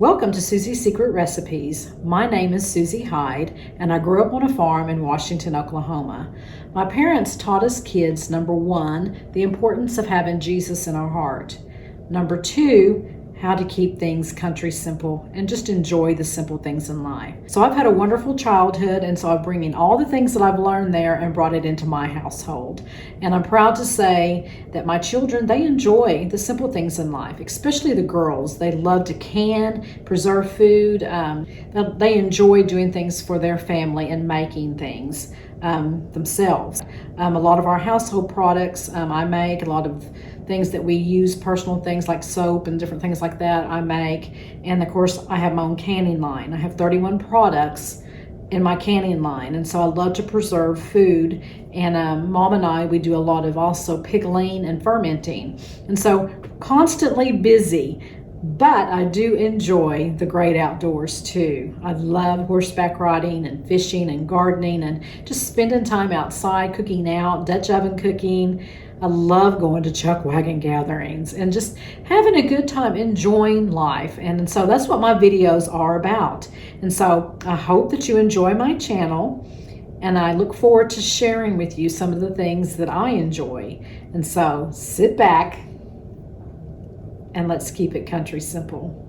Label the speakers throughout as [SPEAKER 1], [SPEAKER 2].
[SPEAKER 1] Welcome to Susie's Secret Recipes. My name is Susie Hyde, and I grew up on a farm in Washington, Oklahoma. My parents taught us kids, number one, the importance of having Jesus in our heart. Number two, how to keep things country simple and just enjoy the simple things in life. So I've had a wonderful childhood, and so I'm bringing all the things that I've learned there and brought it into my household. And I'm proud to say that my children, they enjoy the simple things in life, especially the girls. They love to can, preserve food. They enjoy doing things for their family and making things themselves. A lot of our household products I make, a lot of things that we use, personal things like soap and different things like that I make. And of course I have my own canning line. I have 31 products in my canning line, and so I love to preserve food. And Mom and I, we do a lot of also pickling and fermenting, and so constantly busy. But I do enjoy the great outdoors too. I love horseback riding and fishing and gardening and just spending time outside, cooking out, Dutch oven cooking. I love going to chuck wagon gatherings and just having a good time, enjoying life. And so that's what my videos are about. And so I hope that you enjoy my channel, and I look forward to sharing with you some of the things that I enjoy. And so sit back and let's keep it country simple.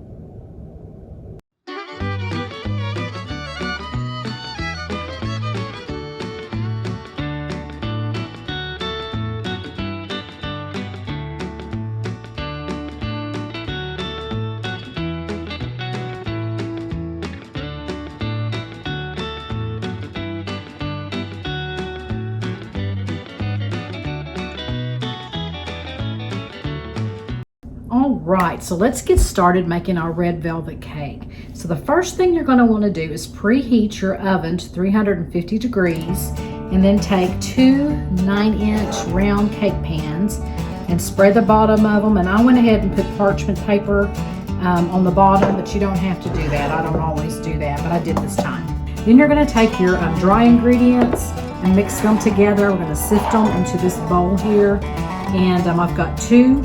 [SPEAKER 1] All right, so let's get started making our red velvet cake. So the first thing you're going to want to do is preheat your oven to 350 degrees, and then take two 9-inch round cake pans and spread the bottom of them. And I went ahead and put parchment paper on the bottom, but you don't have to do that. I don't always do that, but I did this time. Then you're going to take your dry ingredients and mix them together. We're going to sift them into this bowl here. And I've got two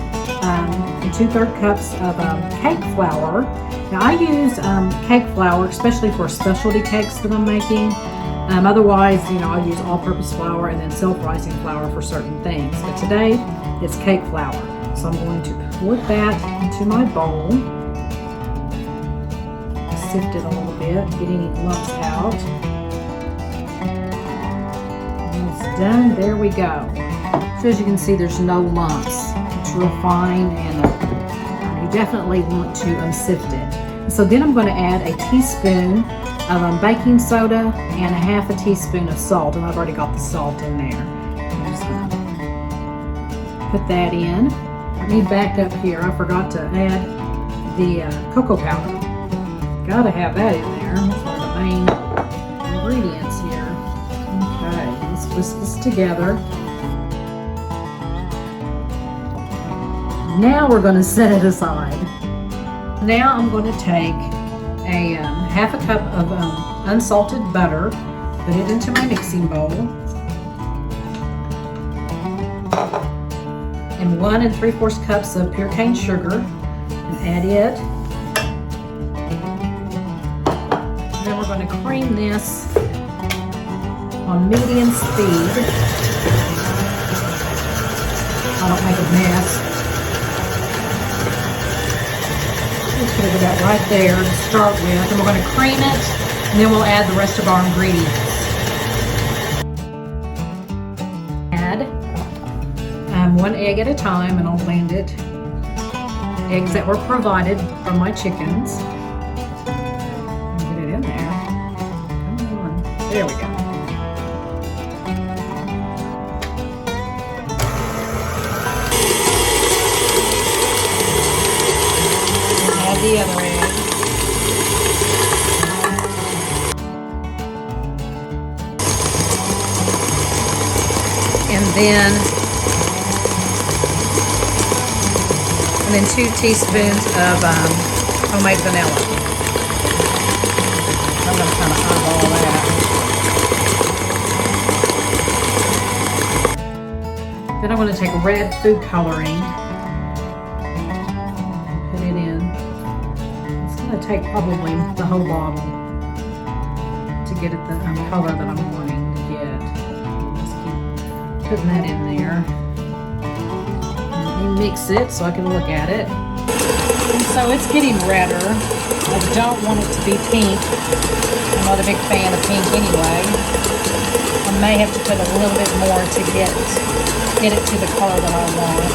[SPEAKER 1] 2/3 cups of cake flour. Now I use cake flour, especially for specialty cakes that I'm making. Otherwise, I use all-purpose flour and then self-rising flour for certain things. But today, it's cake flour. So I'm going to put that into my bowl. Sift it a little bit, get any lumps out. When it's done, there we go. So as you can see, there's no lumps. It's real fine, and you definitely want to sift it. So then I'm going to add a teaspoon of baking soda and a half a teaspoon of salt, and I've already got the salt in there. I'm just going to put that in. Let me back up here. I forgot to add the cocoa powder. Got to have that in there. That's one of the main ingredients here. Okay, let's whisk this together. Now we're going to set it aside. Now I'm going to take a half a cup of unsalted butter, put it into my mixing bowl, and 1 3/4 cups of pure cane sugar, and add it. And then we're going to cream this on medium speed. I don't make a mess. Just put it about right there to start with, and we're going to cream it, and then we'll add the rest of our ingredients. Add 1 egg at a time, and I'll blend it. Eggs that were provided from my chickens. Get it in there. Come on. There we go. The other egg. And then 2 teaspoons of homemade vanilla. I'm going to kind of eyeball that. Then I'm going to take red food coloring take probably the whole bottle to get it the color that I'm wanting to get. Just keep putting that in there. Let me mix it so I can look at it. And so it's getting redder. I don't want it to be pink. I'm not a big fan of pink anyway. I may have to put a little bit more to get it to the color that I want.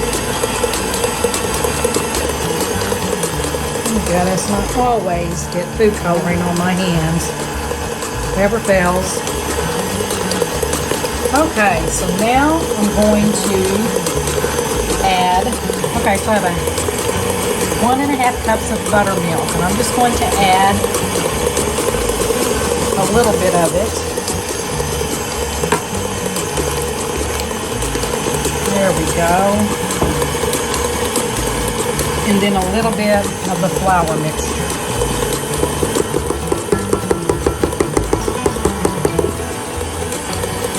[SPEAKER 1] Oh goodness, I always get food coloring on my hands. Never fails. Okay, so now I'm going to add, so I have 1.5 cups of buttermilk, and I'm just going to add a little bit of it. There we go. And then a little bit of the flour mixture.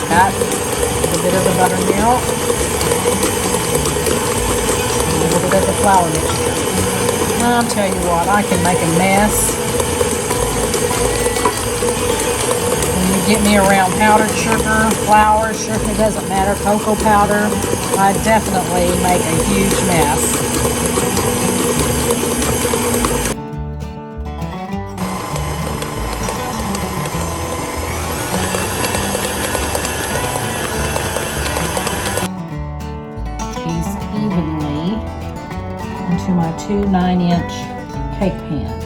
[SPEAKER 1] Got a bit of the buttermilk. A little bit of the flour mixture. I'll tell you what, I can make a mess. When you get me around powdered sugar, flour, sugar, it doesn't matter, cocoa powder, I definitely make a huge mess. These evenly into my 2 9-inch cake pans.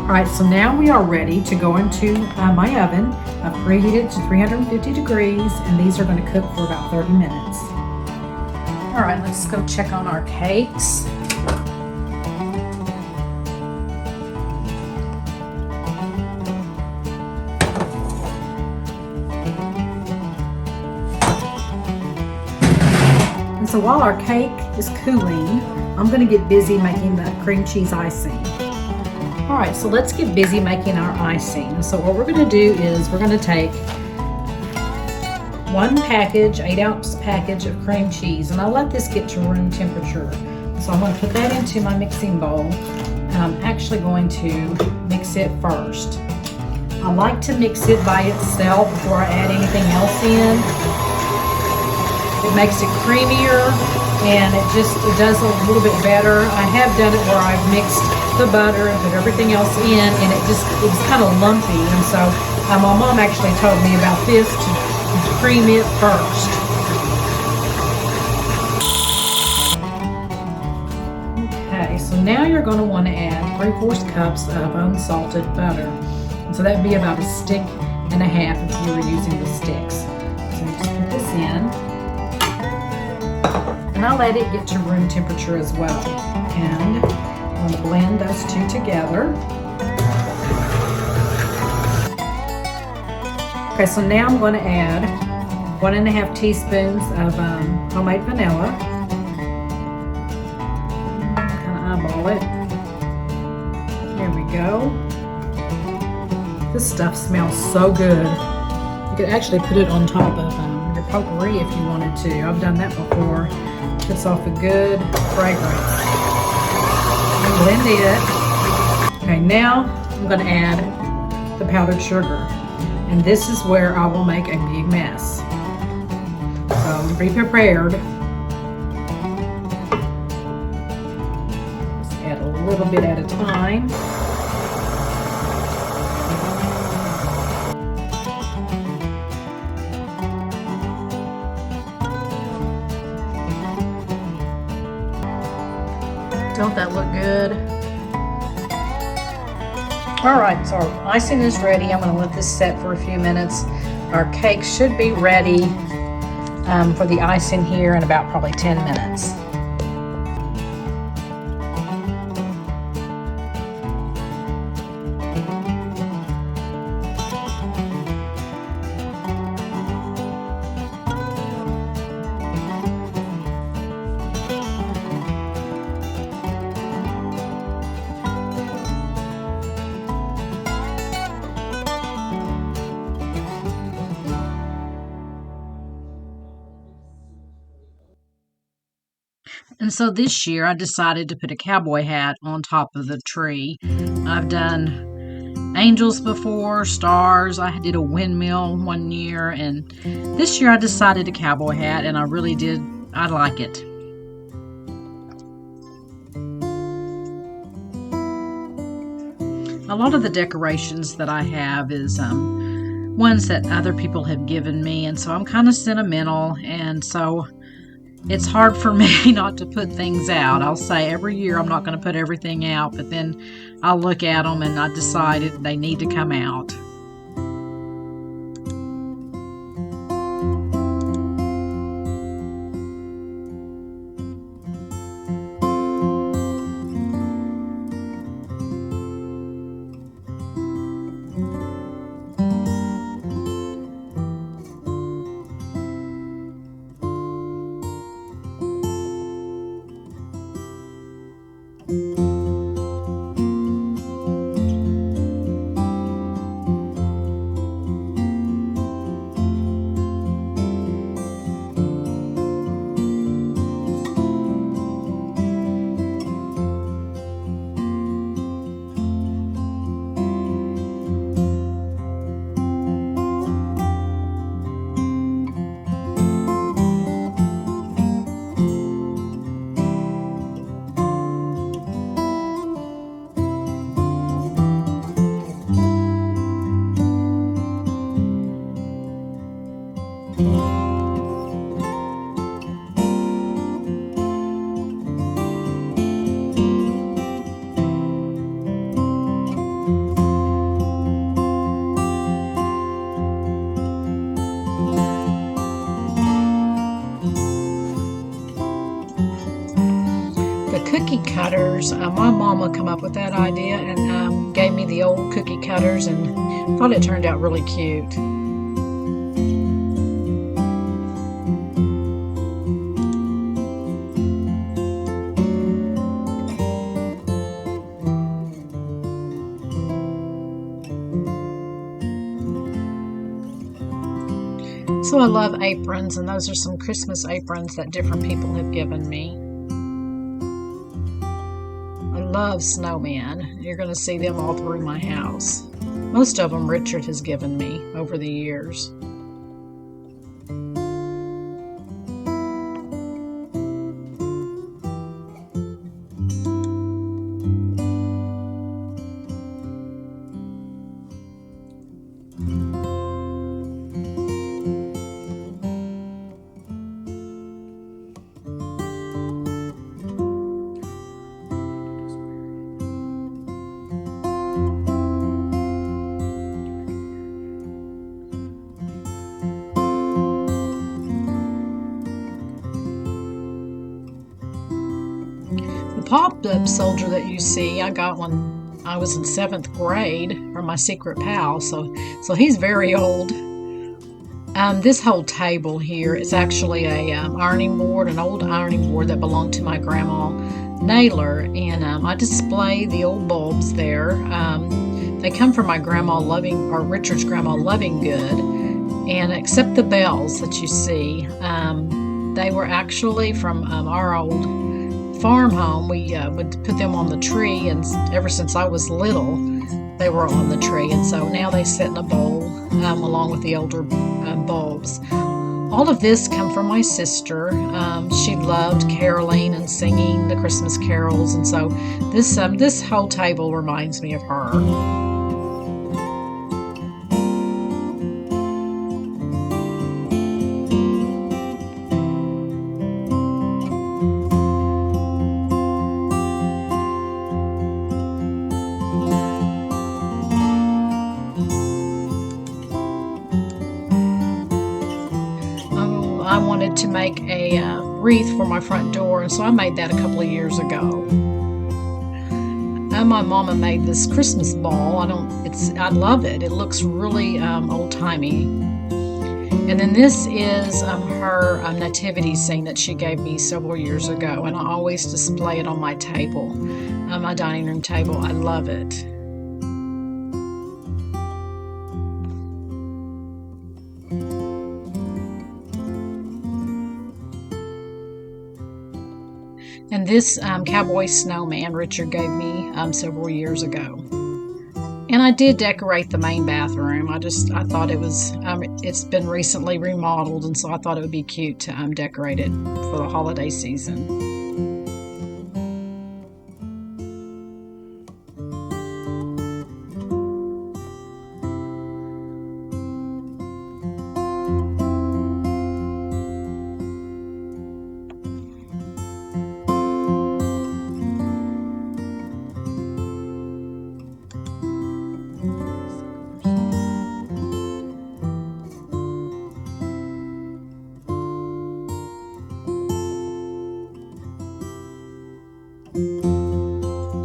[SPEAKER 1] All right, so now we are ready to go into my oven. I've preheated to 350 degrees, and these are going to cook for about 30 minutes. All right, let's go check on our cakes. And so while our cake is cooling, I'm going to get busy making the cream cheese icing. All right, so let's get busy making our icing. So what we're going to do is we're going to take 1 package, 8-ounce package of cream cheese, and I'll let this get to room temperature. So I'm going to put that into my mixing bowl, and I'm actually going to mix it first. I like to mix it by itself before I add anything else in. It makes it creamier, and it does a little bit better. I have done it where I've mixed the butter and put everything else in, and it was kind of lumpy, and so my mom actually told me about this to cream it first. Okay, so now you're going to want to add 3/4 cups of unsalted butter, and so that'd be about 1.5 sticks if you were using the sticks. So just put this in, and I'll let it get to room temperature as well, and I'm going to blend those two together. Okay, so now I'm going to add 1.5 teaspoons of homemade vanilla. Kind of eyeball it. There we go. This stuff smells so good. You could actually put it on top of your potpourri if you wanted to. I've done that before. It puts off a good fragrance. Blend it. Okay, now I'm going to add the powdered sugar, and this is where I will make a big mess. So be prepared. Just add a little bit at a time. Don't that look good? All right, so our icing is ready. I'm going to let this set for a few minutes. Our cake should be ready for the icing here in about probably 10 minutes. And so this year I decided to put a cowboy hat on top of the tree. I've done angels before, stars. I did a windmill one year, and this year I decided a cowboy hat, and I really did. I like it. A lot of the decorations that I have is ones that other people have given me, and so I'm kind of sentimental, and so it's hard for me not to put things out. I'll say every year I'm not going to put everything out, but then I'll look at them and I decided they need to come out. The cookie cutters, my mama come up with that idea and gave me the old cookie cutters, and thought it turned out really cute. So I love aprons, and those are some Christmas aprons that different people have given me. I love snowmen. You're going to see them all through my house. Most of them Richard has given me over the years. The pop-up soldier that you see, I got when I was in 7th grade from my secret pal, so he's very old. This whole table here is actually a ironing board, an old ironing board that belonged to my grandma Naylor, and I display the old bulbs there. They come from my grandma Richard's grandma Lovingood, and except the bells that you see, they were actually from our old farm home. We would put them on the tree, and ever since I was little, they were on the tree, and so now they sit in a bowl along with the older bulbs. All of this come from my sister. She loved caroling and singing the Christmas carols, and so this whole table reminds me of her. I wanted to make a wreath for my front door, and so I made that a couple of years ago. And my mama made this Christmas ball. I love it. It looks really old-timey. And then this is her nativity scene that she gave me several years ago, and I always display it on my table, my dining room table. I love it. And this cowboy snowman Richard gave me several years ago. And I did decorate the main bathroom. I thought it was, it's been recently remodeled, and so I thought it would be cute to decorate it for the holiday season.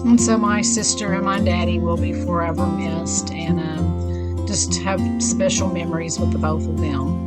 [SPEAKER 1] And so my sister and my daddy will be forever missed, and just have special memories with the both of them.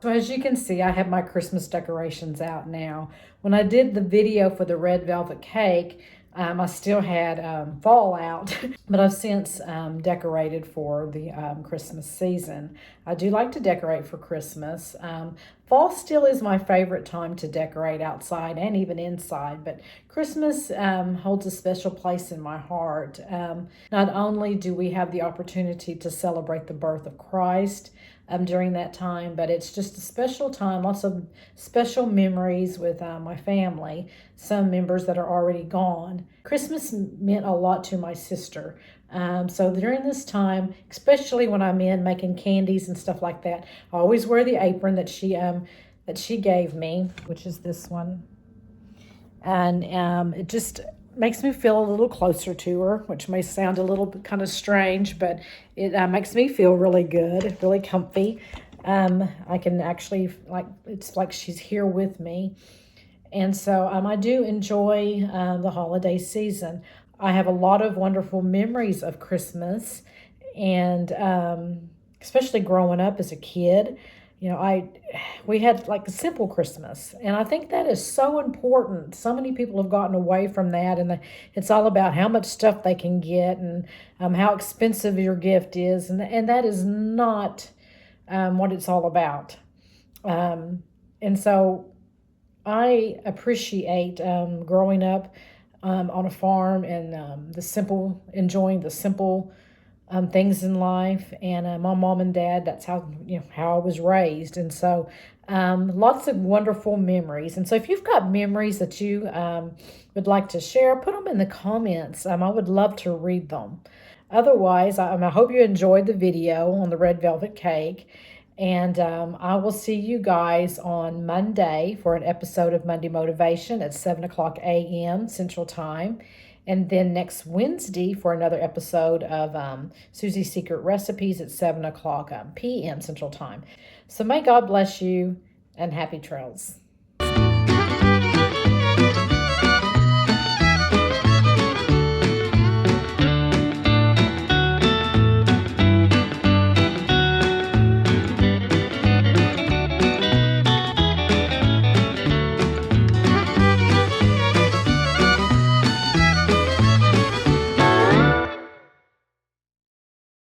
[SPEAKER 1] So as you can see, I have my Christmas decorations out now. When I did the video for the red velvet cake, I still had fall out, but I've since decorated for the Christmas season. I do like to decorate for Christmas. Fall still is my favorite time to decorate outside and even inside, but Christmas holds a special place in my heart. Not only do we have the opportunity to celebrate the birth of Christ, during that time, but it's just a special time, lots of special memories with my family, some members that are already gone. Christmas meant a lot to my sister. So during this time, especially when I'm in making candies and stuff like that, I always wear the apron that she gave me, which is this one. And it just makes me feel a little closer to her, which may sound a little bit kind of strange, but it makes me feel really good, really comfy. I can actually, it's like she's here with me. And so I do enjoy the holiday season. I have a lot of wonderful memories of Christmas, and especially growing up as a kid. You know, we had like a simple Christmas, and I think that is so important. So many people have gotten away from that, and it's all about how much stuff they can get and how expensive your gift is, and that is not what it's all about. And so I appreciate growing up on a farm and enjoying the simple things in life, and my mom and dad, that's how I was raised. And so lots of wonderful memories. And so if you've got memories that you would like to share, put them in the comments. I would love to read them. Otherwise, I hope you enjoyed the video on the red velvet cake, and I will see you guys on Monday for an episode of Monday Motivation at 7 o'clock a.m. Central Time. And then next Wednesday for another episode of Susie's Secret Recipes at 7 o'clock p.m. Central Time. So may God bless you and happy trails.